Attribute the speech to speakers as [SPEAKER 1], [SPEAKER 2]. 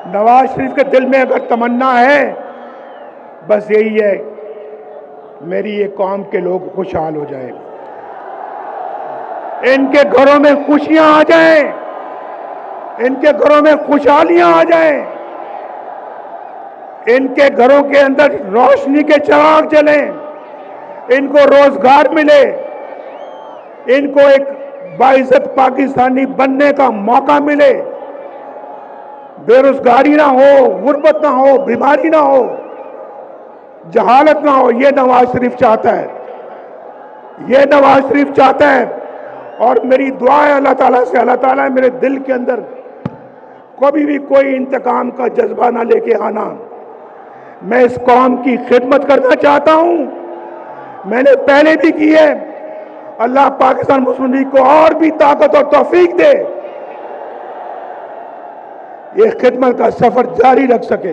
[SPEAKER 1] नवाज शरीफ के दिल में अगर तमन्ना है, बस यही है, मेरी ये कौम के लोग खुशहाल हो जाए, इनके घरों में खुशियां आ जाएं, इनके घरों में खुशहालियां आ जाएं, इनके घरों के अंदर रोशनी के चिराग जलें, इनको रोजगार मिले, इनको एक बाइज्जत पाकिस्तानी बनने का मौका मिले, बेरोजगारी ना हो, गुर्बत ना हो, बीमारी ना हो, जहालत ना हो। ये नवाज शरीफ चाहता है, ये नवाज शरीफ चाहता है। और मेरी दुआ है अल्लाह ताला से, अल्लाह ताला मेरे दिल के अंदर कभी भी कोई इंतकाम का जज्बा ना लेके आना। मैं इस कौम की खिदमत करना चाहता हूं, मैंने पहले भी की है। अल्लाह पाकिस्तान मुस्लिम लीग को और भी ताकत और तौफीक दे, ये खिदमत का सफर जारी रख सके।